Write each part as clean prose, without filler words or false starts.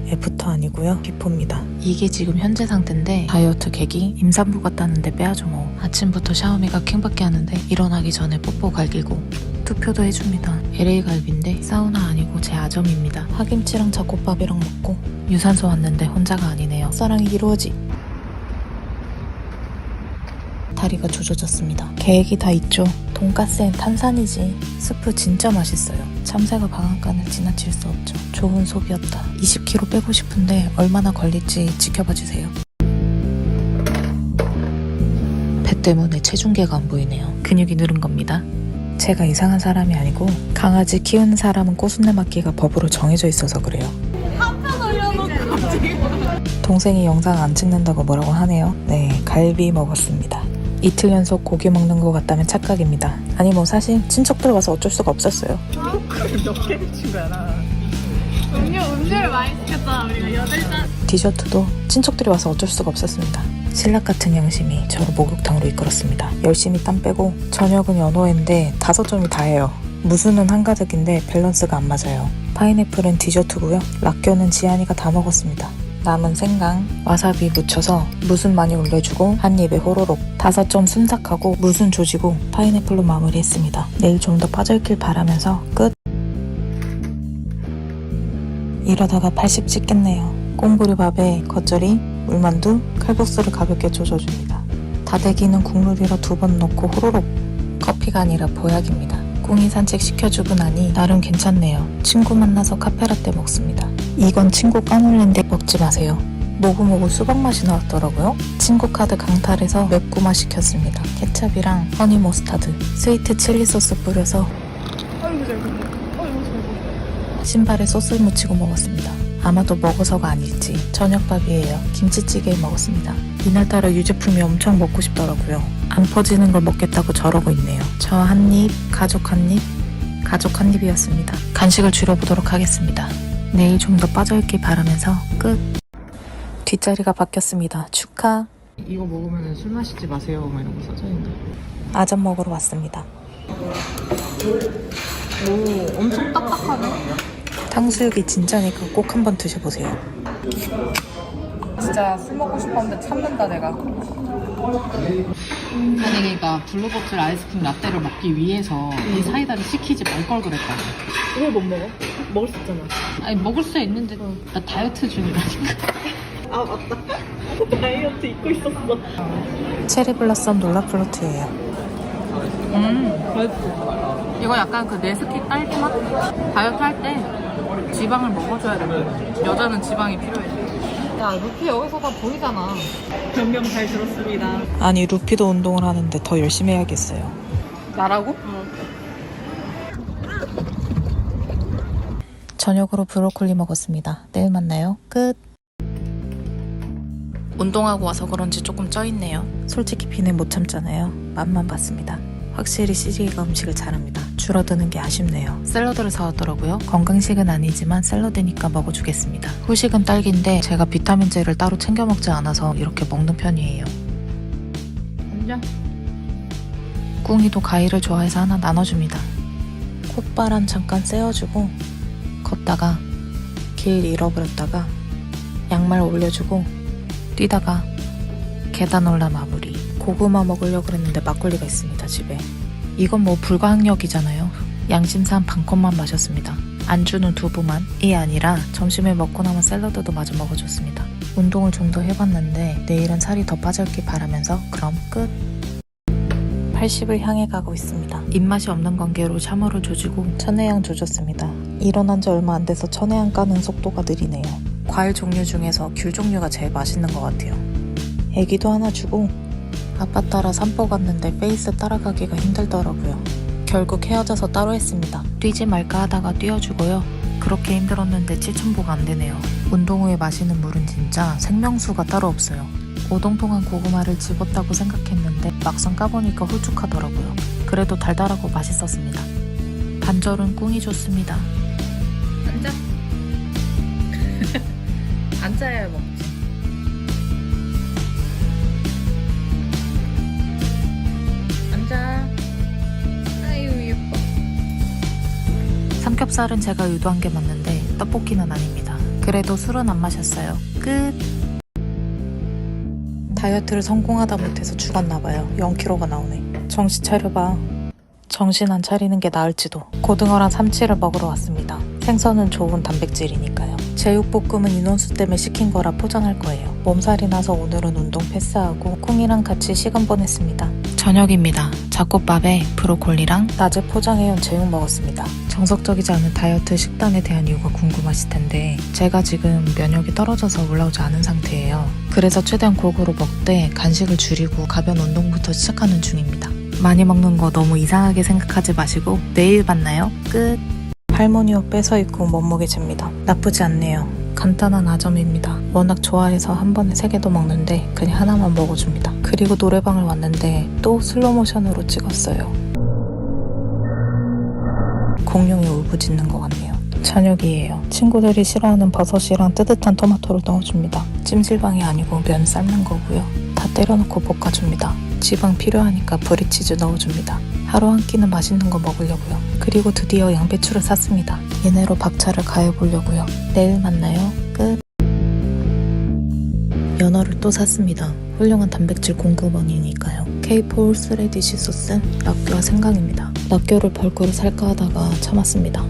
애프터 아니고요, 비포입니다. 이게 지금 현재 상태인데 다이어트 계기 임산부 같다는데 빼야죠 뭐. 아침부터 샤오미가 킹받게 하는데 일어나기 전에 뽀뽀 갈기고 투표도 해줍니다. LA 갈비인데 사우나 아니고 제 아점입니다. 파김치랑 잡곡밥이랑 먹고 유산소 왔는데 혼자가 아니네요. 사랑이 이루어지. 다리가 조져졌습니다. 계획이 다 있죠. 돈가스엔 탄산이지. 스프 진짜 맛있어요. 참새가 방앗간을 지나칠 수 없죠. 좋은 소비였다. 20kg 빼고 싶은데 얼마나 걸릴지 지켜봐 주세요. 배 때문에 체중계가 안 보이네요. 근육이 늘은 겁니다. 제가 이상한 사람이 아니고 강아지 키우는 사람은 꼬순내 맞기가 법으로 정해져 있어서 그래요. 동생이 영상 안 찍는다고 뭐라고 하네요. 네, 갈비 먹었습니다. 이틀 연속 고기 먹는 것 같다면 착각입니다. 아니 뭐 사실 친척들 와서 어쩔 수가 없었어요. 몇 개를 친 거야 나. 음료를 많이 시켰잖아 우리가 8잔. 디저트도 친척들이 와서 어쩔 수가 없었습니다. 신라 같은 양심이 저를 목욕탕으로 이끌었습니다. 열심히 땀 빼고 저녁은 연어회인데 5점이 다예요. 무수는 한가득인데 밸런스가 안 맞아요. 파인애플은 디저트고요. 락교는 지안이가 다 먹었습니다. 남은 생강, 와사비 묻혀서 무순 많이 올려주고 한 입에 호로록 5점 순삭하고 무순 조지고 파인애플로 마무리했습니다. 내일 좀 더 빠져있길 바라면서 끝! 이러다가 80 찍겠네요. 꽁구리밥에 겉절이, 물만두, 칼국수를 가볍게 조져줍니다. 다대기는 국물이라 2번 넣고 호로록. 커피가 아니라 보약입니다. 꿍이 산책 시켜주고 나니 나름 괜찮네요. 친구 만나서 카페라떼 먹습니다. 이건 친구 까놀린데 먹지 마세요. 모구모구 수박 맛이 나왔더라고요. 친구 카드 강탈해서 맵고마 시켰습니다. 케찹이랑 허니 머스타드, 스위트 칠리 소스 뿌려서 신발에 소스 묻히고 먹었습니다. 아마도 먹어서가 아닐지 저녁밥이에요. 김치찌개 먹었습니다. 이날따라 유제품이 엄청 먹고 싶더라고요. 안 퍼지는 걸 먹겠다고 저러고 있네요. 저 한 입, 가족 한 입, 가족 한 입이었습니다. 간식을 줄여보도록 하겠습니다. 내일 좀 더 빠져있길 바라면서 끝. 뒷자리가 바뀌었습니다. 축하. 이거 먹으면 술 마시지 마세요 막 이런 거 써져있는데. 아점 먹으러 왔습니다. 오 엄청 딱딱하네. 탕수육이 진짜니까 꼭 한번 드셔보세요. 진짜 술 먹고 싶었는데 참는다 내가. 아니 그러니까 블루버틀 아이스크림 라떼를 먹기 위해서 이 사이다를 시키지 말 걸 그랬다. 왜 못 먹어? 먹을 수 있잖아. 아니 먹을 수 있는데 나 다이어트 중이라니까. 아 맞다. 다이어트 잊고 있었어. 체리 블라썸 놀라플루트예요. 맛있어. 이거 약간 그 네스키 딸기 맛? 다이어트 할 때 지방을 먹어줘야 돼. 여자는 지방이 필요해. 야 루피 여기서 다 보이잖아. 변명 잘 들었습니다. 아니 루피도 운동을 하는데 더 열심히 해야겠어요. 나라고? 저녁으로 브로콜리 먹었습니다. 내일 만나요. 끝. 운동하고 와서 그런지 조금 쪄있네요. 솔직히 비는 못 참잖아요. 맛만 봤습니다. 확실히 CJ가 음식을 잘합니다. 줄어드는 게 아쉽네요. 샐러드를 사왔더라고요. 건강식은 아니지만 샐러드니까 먹어주겠습니다. 후식은 딸기인데 제가 비타민제를 따로 챙겨 먹지 않아서 이렇게 먹는 편이에요. 앉아. 꿍이도 과일을 좋아해서 하나 나눠줍니다. 콧바람 잠깐 쐬어주고 걷다가 길 잃어버렸다가 양말 올려주고 뛰다가 계단 올라 마무리. 고구마 먹으려고 그랬는데 막걸리가 있습니다. 집에. 이건 뭐 불가항력이잖아요. 양심상 반컵만 마셨습니다. 안주는 두부만이 아니라 점심에 먹고 남은 샐러드도 마저 먹어줬습니다. 운동을 좀 더 해봤는데 내일은 살이 더 빠졌길 바라면서 그럼 끝. 80을 향해 가고 있습니다. 입맛이 없는 관계로 샤머를 조지고 천혜향 조졌습니다. 일어난 지 얼마 안 돼서 천혜향 까는 속도가 느리네요. 과일 종류 중에서 귤 종류가 제일 맛있는 것 같아요. 애기도 하나 주고 아빠 따라 산보 갔는데 페이스 따라가기가 힘들더라고요. 결국 헤어져서 따로 했습니다. 뛰지 말까 하다가 뛰어주고요. 그렇게 힘들었는데 7,000보가 안 되네요. 운동 후에 마시는 물은 진짜 생명수가 따로 없어요. 오동통한 고구마를 집었다고 생각했는데 막상 까보니까 홀쭉하더라고요. 그래도 달달하고 맛있었습니다. 반절은 꿍이 좋습니다. 앉아. 앉아야 먹지. 앉아. 아유 예뻐. 삼겹살은 제가 의도한 게 맞는데 떡볶이는 아닙니다. 그래도 술은 안 마셨어요. 끝. 다이어트를 성공하다 못해서 죽었나봐요. 0kg가 나오네. 정신 차려봐. 정신 안 차리는 게 나을지도. 고등어랑 삼치를 먹으러 왔습니다. 생선은 좋은 단백질이니까요. 제육볶음은 인원수 때문에 시킨 거라 포장할 거예요. 몸살이 나서 오늘은 운동 패스하고 콩이랑 같이 시간 보냈습니다. 저녁입니다. 잡곡밥에 브로콜리랑 낮에 포장해온 제육 먹었습니다. 정석적이지 않은 다이어트 식단에 대한 이유가 궁금하실 텐데 제가 지금 면역이 떨어져서 올라오지 않은 상태예요. 그래서 최대한 골고루 먹되 간식을 줄이고 가벼운 운동부터 시작하는 중입니다. 많이 먹는 거 너무 이상하게 생각하지 마시고 내일 만나요. 끝. 할머니 옷 뺏어 입고 몸무게 잽니다. 나쁘지 않네요. 간단한 아점입니다. 워낙 좋아해서 한 번에 3개도 먹는데 그냥 하나만 먹어줍니다. 그리고 노래방을 왔는데 또 슬로모션으로 찍었어요. 공룡이 울부짖는 것 같네요. 저녁이에요. 친구들이 싫어하는 버섯이랑 뜨뜻한 토마토를 넣어줍니다. 찜질방이 아니고 면 삶는 거고요. 다 때려놓고 볶아줍니다. 지방 필요하니까 브리치즈 넣어줍니다. 하루 한 끼는 맛있는 거 먹으려고요. 그리고 드디어 양배추를 샀습니다. 얘네로 박차를 가해보려고요. 내일 만나요. 끝. 연어를 또 샀습니다. 훌륭한 단백질 공급원이니까요. K4 스레디시 소스, 락교와 생강입니다. 락교를 벌크로 살까 하다가 참았습니다.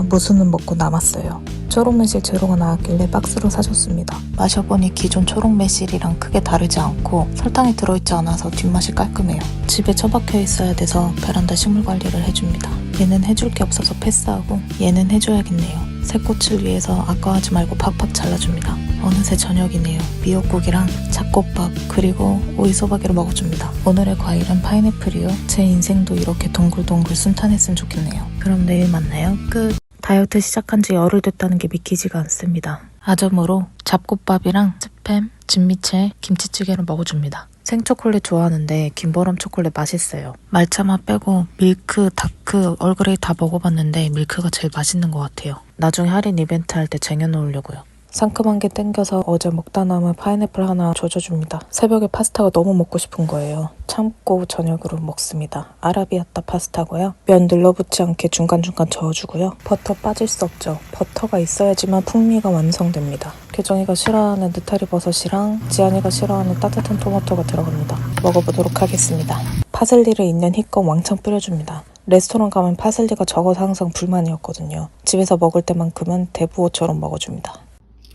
무수는 먹고 남았어요. 초록 매실 재료가 나왔길래 박스로 사줬습니다. 마셔보니 기존 초록 매실이랑 크게 다르지 않고 설탕이 들어있지 않아서 뒷맛이 깔끔해요. 집에 처박혀 있어야 돼서 베란다 식물 관리를 해줍니다. 얘는 해줄 게 없어서 패스하고 얘는 해줘야겠네요. 새 꽃을 위해서 아까워하지 말고 팍팍 잘라줍니다. 어느새 저녁이네요. 미역국이랑 잡곡밥 그리고 오이소박이를 먹어줍니다. 오늘의 과일은 파인애플이요. 제 인생도 이렇게 동글동글 순탄했으면 좋겠네요. 그럼 내일 만나요. 끝. 다이어트 시작한 지 열흘 됐다는 게 믿기지가 않습니다. 아점으로 잡곡밥이랑 스팸, 진미채, 김치찌개를 먹어줍니다. 생초콜릿 좋아하는데 김보람 초콜릿 맛있어요. 말차 맛 빼고 밀크, 다크, 얼그레이 다 먹어봤는데 밀크가 제일 맛있는 것 같아요. 나중에 할인 이벤트 할 때 쟁여놓으려고요. 상큼한 게 땡겨서 어제 먹다 남은 파인애플 하나 조져줍니다. 새벽에 파스타가 너무 먹고 싶은 거예요. 참고 저녁으로 먹습니다. 아라비아따 파스타고요. 면 늘러붙지 않게 중간중간 저어주고요. 버터 빠질 수 없죠. 버터가 있어야지만 풍미가 완성됩니다. 교정이가 싫어하는 느타리 버섯이랑 지안이가 싫어하는 따뜻한 토마토가 들어갑니다. 먹어보도록 하겠습니다. 파슬리를 있는 힘껏 왕창 뿌려줍니다. 레스토랑 가면 파슬리가 적어서 항상 불만이었거든요. 집에서 먹을 때만큼은 대부호처럼 먹어줍니다.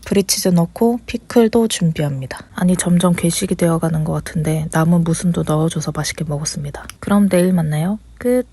브리치즈 넣고 피클도 준비합니다. 아니 점점 괴식이 되어가는 것 같은데 남은 무순도 넣어줘서 맛있게 먹었습니다. 그럼 내일 만나요. 끝.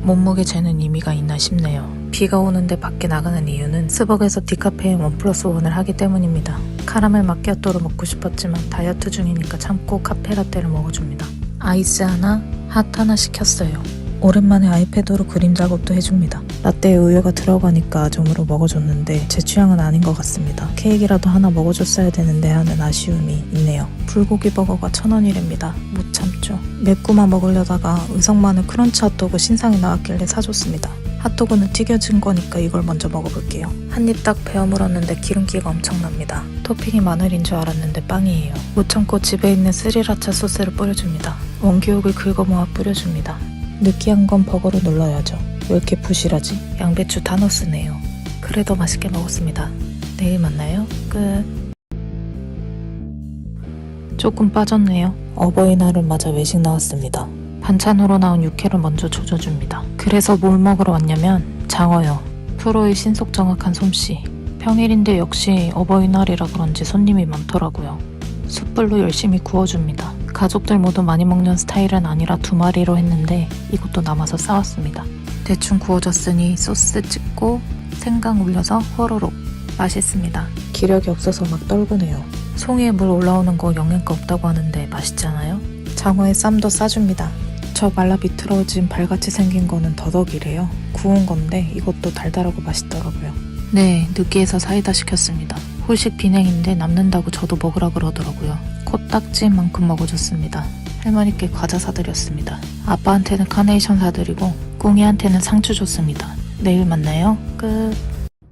몸무게 재는 의미가 있나 싶네요. 비가 오는데 밖에 나가는 이유는 스벅에서 디카페인 1+1을 하기 때문입니다. 카라멜 마키아토를 먹고 싶었지만 다이어트 중이니까 참고 카페라떼를 먹어줍니다. 아이스 하나, 핫 하나 시켰어요. 오랜만에 아이패드로 그림 작업도 해줍니다. 라떼에 우유가 들어가니까 아점으로 먹어줬는데 제 취향은 아닌 것 같습니다. 케이크라도 하나 먹어줬어야 되는데 하는 아쉬움이 있네요. 불고기 버거가 1,000원이랍니다. 못 참죠. 맵고만 먹으려다가 의성마늘 크런치 핫도그 신상이 나왔길래 사줬습니다. 핫도그는 튀겨진 거니까 이걸 먼저 먹어볼게요. 한 입 딱 베어 물었는데 기름기가 엄청납니다. 토핑이 마늘인 줄 알았는데 빵이에요. 못 참고 집에 있는 스리라차 소스를 뿌려줍니다. 원기옥을 긁어모아 뿌려줍니다. 느끼한 건 버거로 눌러야죠. 왜 이렇게 부실하지? 양배추 다 넣었네요. 그래도 맛있게 먹었습니다. 내일 만나요. 끝. 조금 빠졌네요. 어버이날을 맞아 외식 나왔습니다. 반찬으로 나온 육회를 먼저 조져줍니다. 그래서 뭘 먹으러 왔냐면 장어요. 프로의 신속정확한 솜씨. 평일인데 역시 어버이날이라 그런지 손님이 많더라고요. 숯불로 열심히 구워줍니다. 가족들 모두 많이 먹는 스타일은 아니라 2마리로 했는데 이것도 남아서 싸웠습니다. 대충 구워졌으니 소스 찍고 생강 올려서 호로록. 맛있습니다. 기력이 없어서 막 떨구네요. 송이에 물 올라오는 거 영양가 없다고 하는데 맛있잖아요? 장어에 쌈도 싸줍니다. 저 말라 비틀어진 발같이 생긴 거는 더덕이래요. 구운 건데 이것도 달달하고 맛있더라고요. 네, 느끼해서 사이다 시켰습니다. 후식 비냉인데 남는다고 저도 먹으라 그러더라고요. 코딱지만큼 먹어줬습니다. 할머니께 과자 사드렸습니다. 아빠한테는 카네이션 사드리고 꿍이한테는 상추 줬습니다. 내일 만나요. 끝.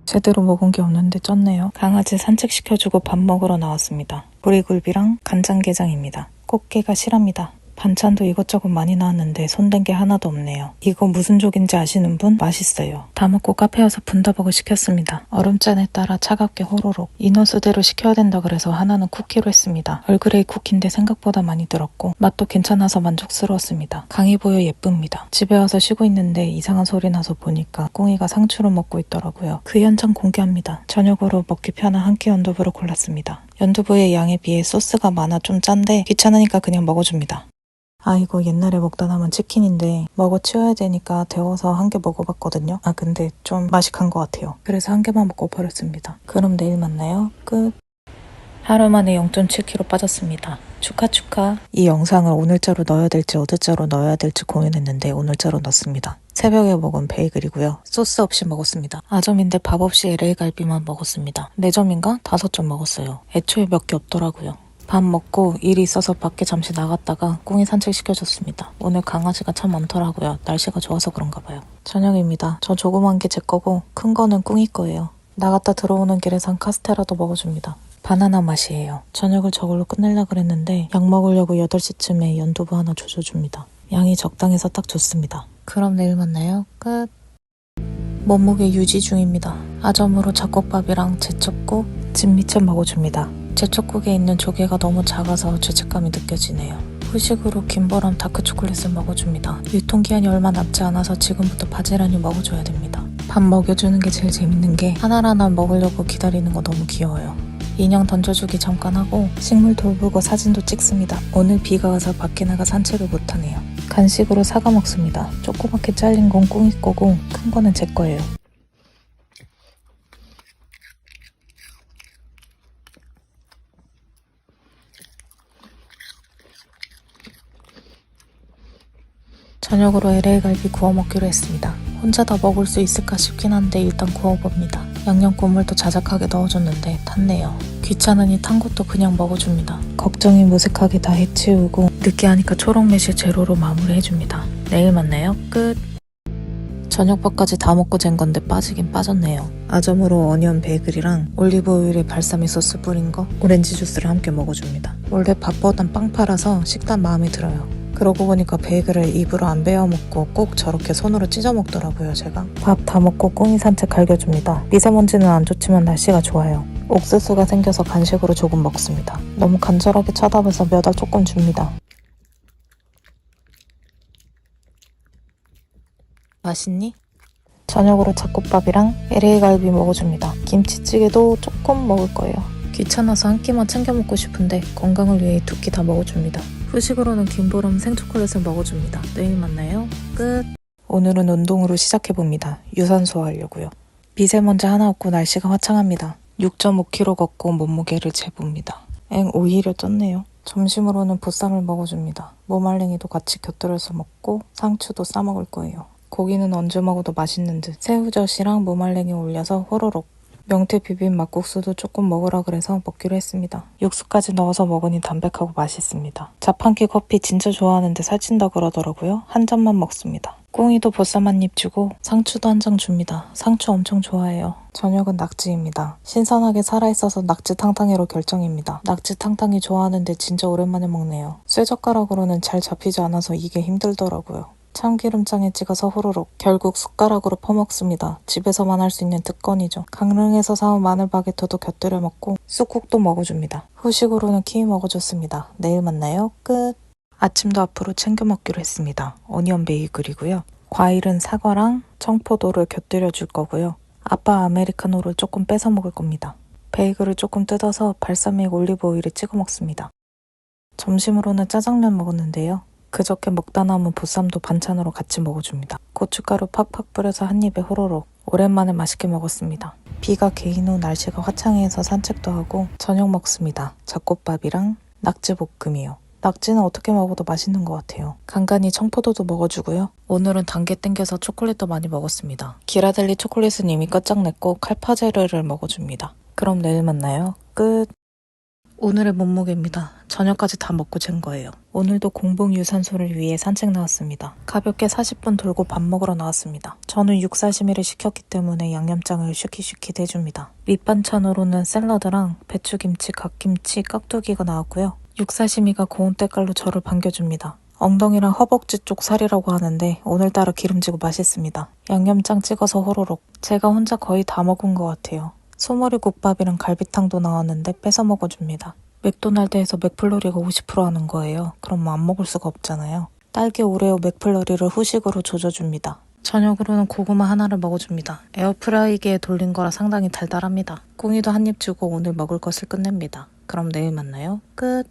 제대로 먹은 게 없는데 쪘네요. 강아지 산책시켜주고 밥 먹으러 나왔습니다. 보리굴비랑 간장게장입니다. 꽃게가 실합니다. 반찬도 이것저것 많이 나왔는데 손댄 게 하나도 없네요. 이거 무슨 족인지 아시는 분? 맛있어요. 다 먹고 카페 와서 분다버거 시켰습니다. 얼음잔에 따라 차갑게 호로록. 인원수대로 시켜야 된다 그래서 하나는 쿠키로 했습니다. 얼그레이 쿠키인데 생각보다 많이 들었고 맛도 괜찮아서 만족스러웠습니다. 강이 보여 예쁩니다. 집에 와서 쉬고 있는데 이상한 소리 나서 보니까 꽁이가 상추를 먹고 있더라고요. 그 현장 공개합니다. 저녁으로 먹기 편한 한 끼 연두부를 골랐습니다. 연두부의 양에 비해 소스가 많아 좀 짠데 귀찮으니까 그냥 먹어줍니다. 아, 이거 옛날에 먹다 남은 치킨인데 먹어 치워야 되니까 데워서 한 개 먹어봤거든요. 아, 근데 좀 맛이 간 것 같아요. 그래서 한 개만 먹고 버렸습니다. 그럼 내일 만나요. 끝. 하루 만에 0.7kg 빠졌습니다. 축하. 이 영상을 오늘자로 넣어야 될지 어제자로 넣어야 될지 고민했는데 오늘자로 넣습니다. 새벽에 먹은 베이글이고요. 소스 없이 먹었습니다. 아점인데 밥 없이 LA 갈비만 먹었습니다. 4점인가? 5점 먹었어요. 애초에 몇 개 없더라고요. 밥 먹고 일이 있어서 밖에 잠시 나갔다가 꽁이 산책시켜줬습니다. 오늘 강아지가 참 많더라고요. 날씨가 좋아서 그런가 봐요. 저녁입니다. 저 조그만 게 제 거고 큰 거는 꽁이 거예요. 나갔다 들어오는 길에 산 카스테라도 먹어줍니다. 바나나 맛이에요. 저녁을 저걸로 끝내려고 그랬는데 약 먹으려고 8시쯤에 연두부 하나 조져줍니다. 양이 적당해서 딱 좋습니다. 그럼 내일 만나요. 끝. 몸무게 유지 중입니다. 아점으로 잡곡밥이랑 제첩국, 진미채 먹어줍니다. 제첩국에 있는 조개가 너무 작아서 죄책감이 느껴지네요. 후식으로 김보람 다크초콜릿을 먹어줍니다. 유통기한이 얼마 남지 않아서 지금부터 바지런히 먹어줘야 됩니다. 밥 먹여주는 게 제일 재밌는 게 하나하나 먹으려고 기다리는 거 너무 귀여워요. 인형 던져주기 잠깐 하고 식물 돌보고 사진도 찍습니다. 오늘 비가 와서 밖에 나가 산책을 못하네요. 간식으로 사과 먹습니다. 조그맣게 잘린 건 꽁이 거고 큰 거는 제 거예요. 저녁으로 LA 갈비 구워 먹기로 했습니다. 혼자 다 먹을 수 있을까 싶긴 한데 일단 구워봅니다. 양념 국물도 자작하게 넣어줬는데 탔네요. 귀찮으니 탄 것도 그냥 먹어줍니다. 걱정이 무색하게 다 해치우고 느끼하니까 초록매실 제로로 마무리해줍니다. 내일 만나요. 끝. 저녁밥까지 다 먹고 잰 건데 빠지긴 빠졌네요. 아점으로 어니언 베이글이랑 올리브 오일에 발사믹 소스 뿌린 거, 오렌지 주스를 함께 먹어줍니다. 원래 밥보단 빵 팔아서 식단 마음에 들어요. 그러고 보니까 베이글을 입으로 안 베어 먹고 꼭 저렇게 손으로 찢어 먹더라고요, 제가. 밥 다 먹고 꽁이 산책 갈겨줍니다. 미세먼지는 안 좋지만 날씨가 좋아요. 옥수수가 생겨서 간식으로 조금 먹습니다. 너무 간절하게 쳐다봐서 몇 알 조금 줍니다. 맛있니? 저녁으로 잡곡밥이랑 LA 갈비 먹어줍니다. 김치찌개도 조금 먹을 거예요. 귀찮아서 한 끼만 챙겨 먹고 싶은데 건강을 위해 2끼 다 먹어줍니다. 후식으로는 김보람 생초콜릿을 먹어줍니다. 내일 만나요. 끝. 오늘은 운동으로 시작해봅니다. 유산소 하려고요. 미세먼지 하나 없고 날씨가 화창합니다. 6.5kg 걷고 몸무게를 재봅니다. 오히려 쪘네요. 점심으로는 보쌈을 먹어줍니다. 모말랭이도 같이 곁들여서 먹고 상추도 싸먹을 거예요. 고기는 언제 먹어도 맛있는 듯. 새우젓이랑 모말랭이 올려서 호로록. 명태 비빔 막국수도 조금 먹으라 그래서 먹기로 했습니다. 육수까지 넣어서 먹으니 담백하고 맛있습니다. 자판기 커피 진짜 좋아하는데 살찐다 그러더라고요. 한 잔만 먹습니다. 꽁이도 보쌈 한 입 주고 상추도 한 장 줍니다. 상추 엄청 좋아해요. 저녁은 낙지입니다. 신선하게 살아있어서 낙지 탕탕이로 결정입니다. 낙지 탕탕이 좋아하는데 진짜 오랜만에 먹네요. 쇠젓가락으로는 잘 잡히지 않아서 이게 힘들더라고요. 참기름장에 찍어서 호로록. 결국 숟가락으로 퍼먹습니다. 집에서만 할 수 있는 특권이죠. 강릉에서 사온 마늘 바게트도 곁들여 먹고 쑥국도 먹어줍니다. 후식으로는 키위 먹어줬습니다. 내일 만나요. 끝. 아침도 앞으로 챙겨 먹기로 했습니다. 어니언 베이글이고요. 과일은 사과랑 청포도를 곁들여 줄 거고요. 아빠 아메리카노를 조금 뺏어 먹을 겁니다. 베이글을 조금 뜯어서 발사믹 올리브 오일에 찍어 먹습니다. 점심으로는 짜장면 먹었는데요. 그저께 먹다 남은 보쌈도 반찬으로 같이 먹어줍니다. 고춧가루 팍팍 뿌려서 한 입에 호로록. 오랜만에 맛있게 먹었습니다. 비가 개인 후 날씨가 화창해서 산책도 하고 저녁 먹습니다. 잡곡밥이랑 낙지볶음이요. 낙지는 어떻게 먹어도 맛있는 것 같아요. 간간히 청포도도 먹어주고요. 오늘은 단 게 땡겨서 초콜릿도 많이 먹었습니다. 기라델리 초콜릿은 이미 끝장냈고 칼파제르를 먹어줍니다. 그럼 내일 만나요. 끝. 오늘의 몸무게입니다. 저녁까지 다 먹고 잰 거예요. 오늘도 공복 유산소를 위해 산책 나왔습니다. 가볍게 40분 돌고 밥 먹으러 나왔습니다. 저는 육사시미를 시켰기 때문에 양념장을 슈키슈키 해줍니다. 밑반찬으로는 샐러드랑 배추김치, 갓김치, 깍두기가 나왔고요. 육사시미가 고운 때깔로 저를 반겨줍니다. 엉덩이랑 허벅지 쪽 살이라고 하는데 오늘따라 기름지고 맛있습니다. 양념장 찍어서 호로록. 제가 혼자 거의 다 먹은 것 같아요. 소머리 국밥이랑 갈비탕도 나왔는데 뺏어 먹어줍니다. 맥도날드에서 맥플러리가 50% 하는 거예요. 그럼 뭐 안 먹을 수가 없잖아요. 딸기 오레오 맥플러리를 후식으로 조져줍니다. 저녁으로는 고구마 하나를 먹어줍니다. 에어프라이기에 돌린 거라 상당히 달달합니다. 꿍이도 한 입 주고 오늘 먹을 것을 끝냅니다. 그럼 내일 만나요. 끝.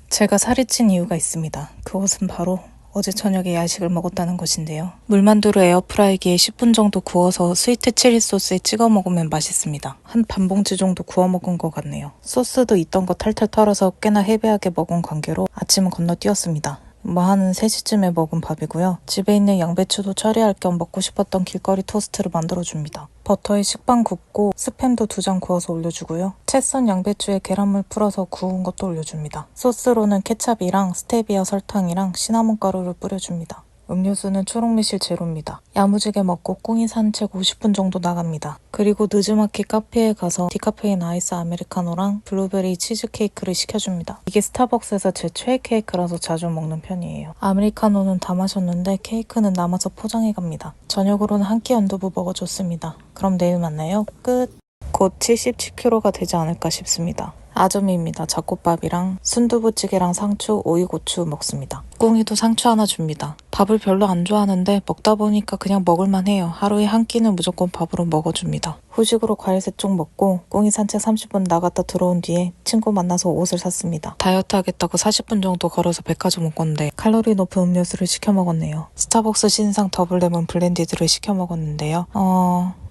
제가 살이 찐 이유가 있습니다. 그것은 바로 어제 저녁에 야식을 먹었다는 것인데요. 물만두를 에어프라이기에 10분 정도 구워서 스위트 칠리 소스에 찍어 먹으면 맛있습니다. 한 반 봉지 정도 구워 먹은 것 같네요. 소스도 있던 거 탈탈 털어서 꽤나 헤비하게 먹은 관계로 아침은 건너뛰었습니다. 뭐 한 3시쯤에 먹은 밥이고요. 집에 있는 양배추도 처리할 겸 먹고 싶었던 길거리 토스트를 만들어줍니다. 버터에 식빵 굽고 스팸도 2장 구워서 올려주고요. 채 썬 양배추에 계란물 풀어서 구운 것도 올려줍니다. 소스로는 케찹이랑 스테비아 설탕이랑 시나몬 가루를 뿌려줍니다. 음료수는 초록매실 제로입니다. 야무지게 먹고 꿍이 산책 50분 정도 나갑니다. 그리고 느즈마키 카페에 가서 디카페인 아이스 아메리카노랑 블루베리 치즈케이크를 시켜줍니다. 이게 스타벅스에서 제 최애 케이크라서 자주 먹는 편이에요. 아메리카노는 다 마셨는데 케이크는 남아서 포장해 갑니다. 저녁으로는 한 끼 연두부 먹어줬습니다. 그럼 내일 만나요. 끝. 곧 77kg가 되지 않을까 싶습니다. 아점입니다. 잡곡밥이랑 순두부찌개랑 상추, 오이고추 먹습니다. 꿍이도 상추 하나 줍니다. 밥을 별로 안 좋아하는데 먹다 보니까 그냥 먹을만 해요. 하루에 한 끼는 무조건 밥으로 먹어줍니다. 후식으로 과일 3쪽 먹고 꿍이 산책 30분 나갔다 들어온 뒤에 친구 만나서 옷을 샀습니다. 다이어트 하겠다고 40분 정도 걸어서 백화점 온 건데 칼로리 높은 음료수를 시켜 먹었네요. 스타벅스 신상 더블 레몬 블렌디드를 시켜 먹었는데요.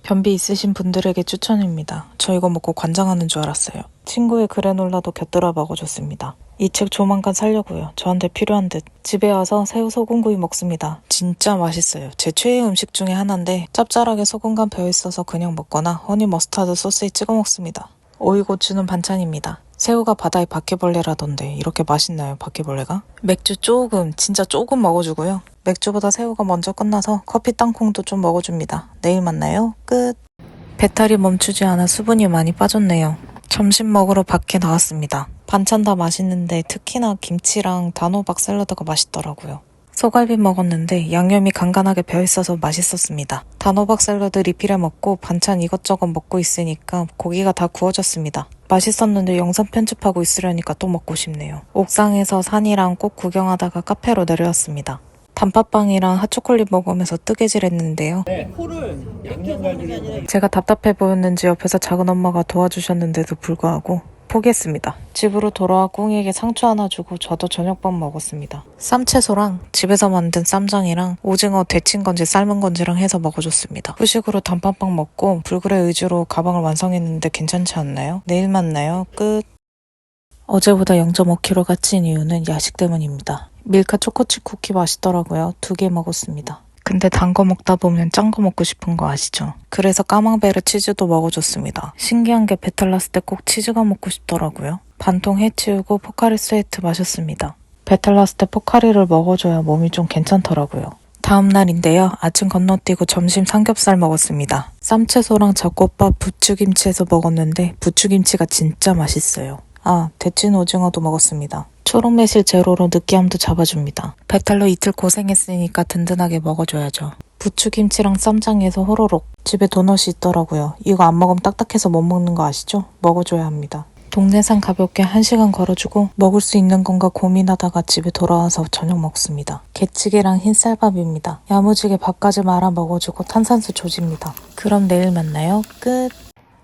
변비 있으신 분들에게 추천입니다. 저 이거 먹고 관장하는 줄 알았어요. 친구의 그래놀라도 곁들여 먹어줬습니다. 이 책 조만간 사려고요. 저한테 필요한 듯. 집에 와서 새우 소금구이 먹습니다. 진짜 맛있어요. 제 최애 음식 중에 하나인데 짭짤하게 소금간 배어있어서 그냥 먹거나 허니 머스타드 소스에 찍어 먹습니다. 오이고추는 반찬입니다. 새우가 바다의 바퀴벌레라던데 이렇게 맛있나요, 바퀴벌레가? 맥주 조금, 진짜 조금 먹어주고요. 맥주보다 새우가 먼저 끝나서 커피 땅콩도 좀 먹어줍니다. 내일 만나요. 끝. 배탈이 멈추지 않아 수분이 많이 빠졌네요. 점심 먹으러 밖에 나왔습니다. 반찬 다 맛있는데 특히나 김치랑 단호박 샐러드가 맛있더라고요. 소갈비 먹었는데 양념이 간간하게 배어있어서 맛있었습니다. 단호박 샐러드 리필해 먹고 반찬 이것저것 먹고 있으니까 고기가 다 구워졌습니다. 맛있었는데 영상 편집하고 있으려니까 또 먹고 싶네요. 옥상에서 산이랑 꽃 구경하다가 카페로 내려왔습니다. 단팥빵이랑 핫초콜릿 먹으면서 뜨개질했는데요. 코를 이렇게 해서 하는 게 아니라 제가 답답해 보였는지 옆에서 작은 엄마가 도와주셨는데도 불구하고 포기했습니다. 집으로 돌아와 꿍이에게 상추 하나 주고 저도 저녁밥 먹었습니다. 쌈채소랑 집에서 만든 쌈장이랑 오징어 데친 건지 삶은 건지랑 해서 먹어줬습니다. 후식으로 단팥빵 먹고 불그레 의지로 가방을 완성했는데 괜찮지 않나요? 내일 만나요. 끝. 어제보다 0.5kg가 찐 이유는 야식 때문입니다. 밀카 초코칩 쿠키 맛있더라고요. 2개 먹었습니다. 근데 단 거 먹다 보면 짠 거 먹고 싶은 거 아시죠? 그래서 까망베르 치즈도 먹어줬습니다. 신기한 게 배탈 났을 때 꼭 치즈가 먹고 싶더라고요. 반통 해치우고 포카리 스웨트 마셨습니다. 배탈 났을 때 포카리를 먹어줘야 몸이 좀 괜찮더라고요. 다음 날인데요. 아침 건너뛰고 점심 삼겹살 먹었습니다. 쌈채소랑 잡곡밥 부추김치에서 먹었는데 부추김치가 진짜 맛있어요. 데친 오징어도 먹었습니다. 초록매실 제로로 느끼함도 잡아줍니다. 배탈로 이틀 고생했으니까 든든하게 먹어줘야죠. 부추김치랑 쌈장에서 호로록. 집에 도넛이 있더라고요. 이거 안 먹으면 딱딱해서 못 먹는 거 아시죠? 먹어줘야 합니다. 동네산 가볍게 1시간 걸어주고 먹을 수 있는 건가 고민하다가 집에 돌아와서 저녁 먹습니다. 게찌개랑 흰쌀밥입니다. 야무지게 밥까지 말아 먹어주고 탄산수 조집니다. 그럼 내일 만나요. 끝.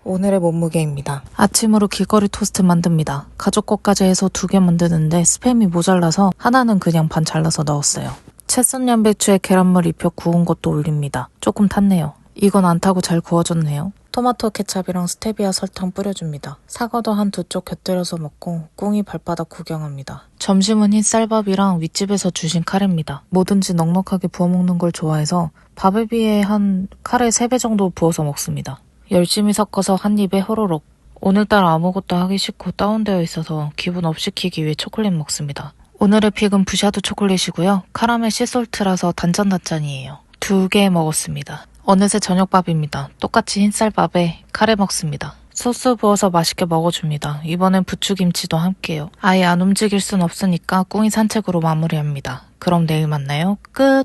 오늘의 몸무게입니다. 아침으로 길거리 토스트 만듭니다. 가족 것까지 해서 2개 만드는데 스팸이 모자라서 하나는 그냥 반 잘라서 넣었어요. 채썬 양배추에 계란물 입혀 구운 것도 올립니다. 조금 탔네요. 이건 안 타고 잘 구워졌네요. 토마토 케찹이랑 스테비아 설탕 뿌려줍니다. 사과도 한 2쪽 곁들여서 먹고 꿍이 발바닥 구경합니다. 점심은 흰쌀밥이랑 윗집에서 주신 카레입니다. 뭐든지 넉넉하게 부어 먹는 걸 좋아해서 밥에 비해 한 카레 3배 정도 부어서 먹습니다. 열심히 섞어서 한 입에 호로록. 오늘따라 아무것도 하기 싫고 다운되어 있어서 기분 업 시키기 위해 초콜릿 먹습니다. 오늘의 픽은 부샤드 초콜릿이고요. 카라멜 씨솔트라서 단짠단짠이에요. 2개 먹었습니다. 어느새 저녁밥입니다. 똑같이 흰쌀밥에 카레 먹습니다. 소스 부어서 맛있게 먹어줍니다. 이번엔 부추김치도 함께요. 아예 안 움직일 순 없으니까 꿍이 산책으로 마무리합니다. 그럼 내일 만나요. 끝!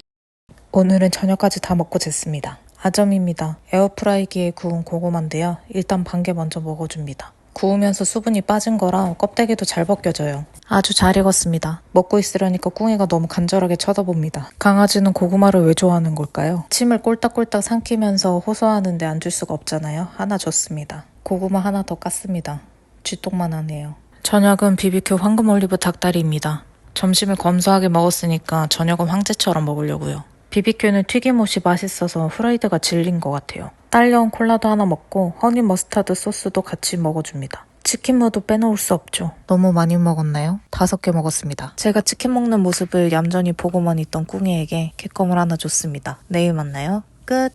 오늘은 저녁까지 다 먹고 쟀습니다. 아점입니다. 에어프라이기에 구운 고구마인데요. 일단 반 개 먼저 먹어줍니다. 구우면서 수분이 빠진 거라 껍데기도 잘 벗겨져요. 아주 잘 익었습니다. 먹고 있으려니까 꿍이가 너무 간절하게 쳐다봅니다. 강아지는 고구마를 왜 좋아하는 걸까요? 침을 꼴딱꼴딱 삼키면서 호소하는데 안 줄 수가 없잖아요. 하나 줬습니다. 고구마 하나 더 깠습니다. 쥐똥만 하네요. 저녁은 BBQ 황금 올리브 닭다리입니다. 점심을 검소하게 먹었으니까 저녁은 황제처럼 먹으려고요. BBQ는 튀김옷이 맛있어서 후라이드가 질린 것 같아요. 딸려온 콜라도 하나 먹고 허니 머스타드 소스도 같이 먹어줍니다. 치킨무도 빼놓을 수 없죠. 너무 많이 먹었나요? 5개 먹었습니다. 제가 치킨 먹는 모습을 얌전히 보고만 있던 꿍이에게 캣껌을 하나 줬습니다. 내일 만나요. 끝!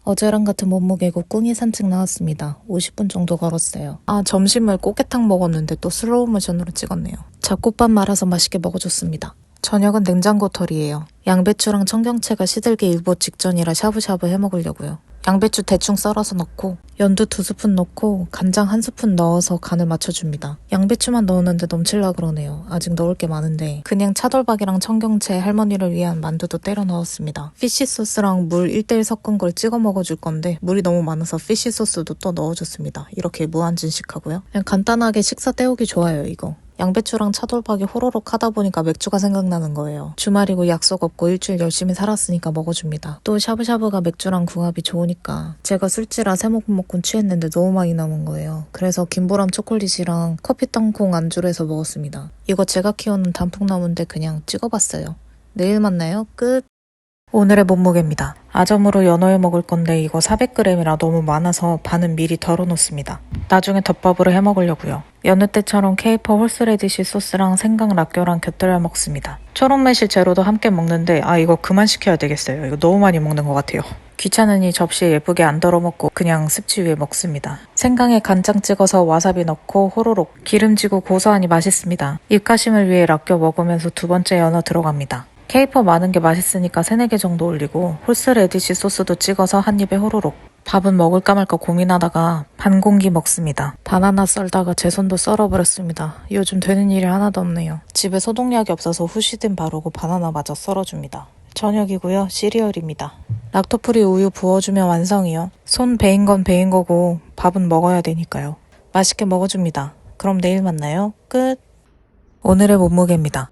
어제랑 같은 몸무게고 꿍이 산책 나왔습니다. 50분 정도 걸었어요. 점심을 꽃게탕 먹었는데 또 슬로우 모션으로 찍었네요. 잡곡밥 말아서 맛있게 먹어줬습니다. 저녁은 냉장고 털이에요. 양배추랑 청경채가 시들기 일보 직전이라 샤브샤브 해먹으려고요. 양배추 대충 썰어서 넣고 연두 2스푼 넣고 간장 1스푼 넣어서 간을 맞춰줍니다. 양배추만 넣었는데 넘칠라 그러네요. 아직 넣을 게 많은데 그냥 차돌박이랑 청경채 할머니를 위한 만두도 때려 넣었습니다. 피쉬 소스랑 물 1대1 섞은 걸 찍어 먹어줄 건데 물이 너무 많아서 피쉬 소스도 또 넣어줬습니다. 이렇게 무한진식하고요. 그냥 간단하게 식사 때우기 좋아요 이거. 양배추랑 차돌박이 호로록 하다 보니까 맥주가 생각나는 거예요. 주말이고 약속 없고 일주일 열심히 살았으니까 먹어줍니다. 또 샤브샤브가 맥주랑 궁합이 좋으니까 제가 술지라 세모금먹고 취했는데 너무 많이 남은 거예요. 그래서 김보람 초콜릿이랑 커피 땅콩 안주로 해서 먹었습니다. 이거 제가 키우는 단풍나무인데 그냥 찍어봤어요. 내일 만나요. 끝! 오늘의 몸무게입니다. 아점으로 연어회 먹을 건데 이거 400g이라 너무 많아서 반은 미리 덜어놓습니다. 나중에 덮밥으로 해먹으려고요. 여느 때처럼 케이퍼 홀스레디시 소스랑 생강 락교랑 곁들여 먹습니다. 초록 매실 제로도 함께 먹는데 이거 그만 시켜야 되겠어요. 이거 너무 많이 먹는 것 같아요. 귀찮으니 접시에 예쁘게 안 덜어먹고 그냥 습지 위에 먹습니다. 생강에 간장 찍어서 와사비 넣고 호로록 기름지고 고소하니 맛있습니다. 입가심을 위해 락교 먹으면서 두 번째 연어 들어갑니다. 케이퍼 많은 게 맛있으니까 3-4개 정도 올리고 홀스레디시 소스도 찍어서 한 입에 호로록. 밥은 먹을까 말까 고민하다가 반 공기 먹습니다. 바나나 썰다가 제 손도 썰어버렸습니다. 요즘 되는 일이 하나도 없네요. 집에 소독약이 없어서 후시딘 바르고 바나나마저 썰어줍니다. 저녁이고요. 시리얼입니다. 락토프리 우유 부어주면 완성이요. 손 베인 건 베인 거고 밥은 먹어야 되니까요. 맛있게 먹어줍니다. 그럼 내일 만나요. 끝! 오늘의 몸무게입니다.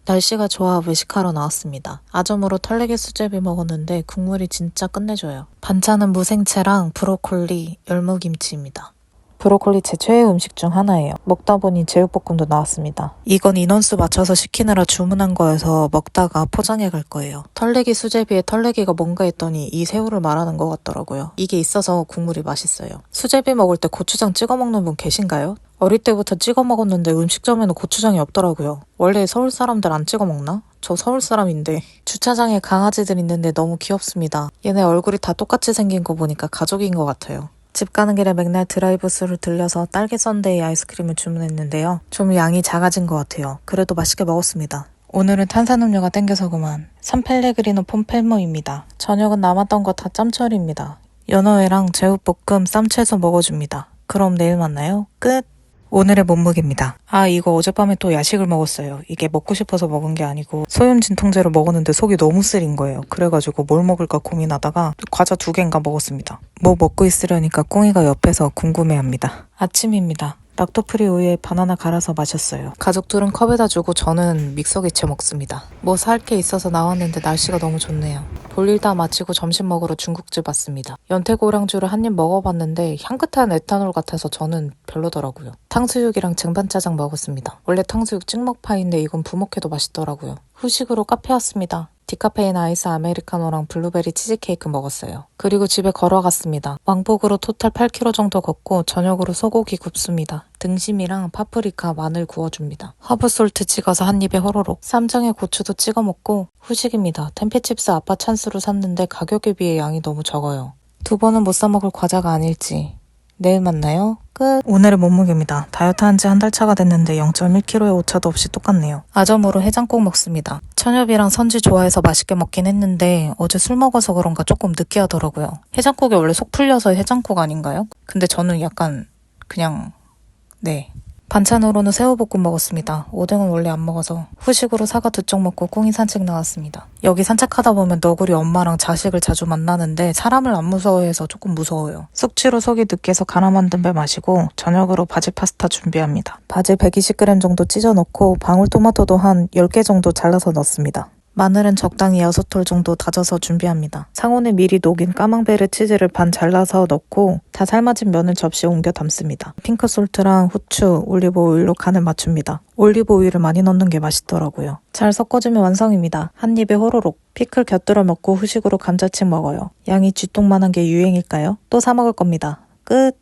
날씨가 좋아 외식하러 나왔습니다. 아점으로 털레기 수제비 먹었는데 국물이 진짜 끝내줘요. 반찬은 무생채랑 브로콜리, 열무김치입니다. 브로콜리 제 최애 음식 중 하나예요. 먹다 보니 제육볶음도 나왔습니다. 이건 인원수 맞춰서 시키느라 주문한 거여서 먹다가 포장해 갈 거예요. 털레기 수제비에 털레기가 뭔가 했더니 이 새우를 말하는 것 같더라고요. 이게 있어서 국물이 맛있어요. 수제비 먹을 때 고추장 찍어 먹는 분 계신가요? 어릴 때부터 찍어 먹었는데 음식점에는 고추장이 없더라고요. 원래 서울 사람들 안 찍어 먹나? 저 서울 사람인데. 주차장에 강아지들 있는데 너무 귀엽습니다. 얘네 얼굴이 다 똑같이 생긴 거 보니까 가족인 것 같아요. 집 가는 길에 맥날 드라이브스루 들려서 딸기 썬데이 아이스크림을 주문했는데요. 좀 양이 작아진 것 같아요. 그래도 맛있게 먹었습니다. 오늘은 탄산음료가 땡겨서 그만. 산펠레그리노 폼펠모입니다. 저녁은 남았던 거 다 짬철입니다. 연어회랑 제육볶음 쌈채소 먹어줍니다. 그럼 내일 만나요. 끝! 오늘의 몸무게입니다. 이거 어젯밤에 또 야식을 먹었어요. 이게 먹고 싶어서 먹은 게 아니고 소염 진통제로 먹었는데 속이 너무 쓰린 거예요. 그래가지고 뭘 먹을까 고민하다가 과자 2개인가 먹었습니다. 뭐 먹고 있으려니까 꿍이가 옆에서 궁금해합니다. 아침입니다. 락토프리 우유에 바나나 갈아서 마셨어요. 가족들은 컵에다 주고 저는 믹서기채 먹습니다. 뭐 살 게 있어서 나왔는데 날씨가 너무 좋네요. 볼일 다 마치고 점심 먹으러 중국집 왔습니다. 연태고량주를 한 입 먹어봤는데 향긋한 에탄올 같아서 저는 별로더라고요. 탕수육이랑 쟁반짜장 먹었습니다. 원래 탕수육 찍먹파인데 이건 부먹해도 맛있더라고요. 후식으로 카페 왔습니다. 디카페인 아이스 아메리카노랑 블루베리 치즈케이크 먹었어요. 그리고 집에 걸어갔습니다. 왕복으로 토탈 8km 정도 걷고 저녁으로 소고기 굽습니다. 등심이랑 파프리카, 마늘 구워줍니다. 허브솔트 찍어서 한 입에 호로록. 쌈장에 고추도 찍어 먹고 후식입니다. 템페칩스 아빠 찬스로 샀는데 가격에 비해 양이 너무 적어요. 2번은 못 사 먹을 과자가 아닐지. 내일 만나요. 끝. 오늘의 몸무게입니다. 다이어트 한 지 한 달 차가 됐는데 0.1kg의 오차도 없이 똑같네요. 아점으로 해장국 먹습니다. 천엽이랑 선지 좋아해서 맛있게 먹긴 했는데 어제 술 먹어서 그런가 조금 느끼하더라고요. 해장국이 원래 속 풀려서 해장국 아닌가요? 근데 저는 약간 그냥 네. 반찬으로는 새우볶음 먹었습니다. 오뎅은 원래 안 먹어서 후식으로 사과 2쪽 먹고 꽁이 산책 나왔습니다. 여기 산책하다 보면 너구리 엄마랑 자식을 자주 만나는데 사람을 안 무서워해서 조금 무서워요. 숙취로 속이 느끼해서 갈아 만든 배 마시고 저녁으로 바질 파스타 준비합니다. 바질 120g 정도 찢어 넣고 방울토마토도 한 10개 정도 잘라서 넣습니다. 마늘은 적당히 6톨 정도 다져서 준비합니다. 상온에 미리 녹인 까망베르 치즈를 반 잘라서 넣고 다 삶아진 면을 접시에 옮겨 담습니다. 핑크솔트랑 후추, 올리브오일로 간을 맞춥니다. 올리브오일을 많이 넣는 게 맛있더라고요. 잘 섞어주면 완성입니다. 한 입에 호로록. 피클 곁들여 먹고 후식으로 감자칩 먹어요. 양이 쥐똥만한 게 유행일까요? 또 사 먹을 겁니다. 끝!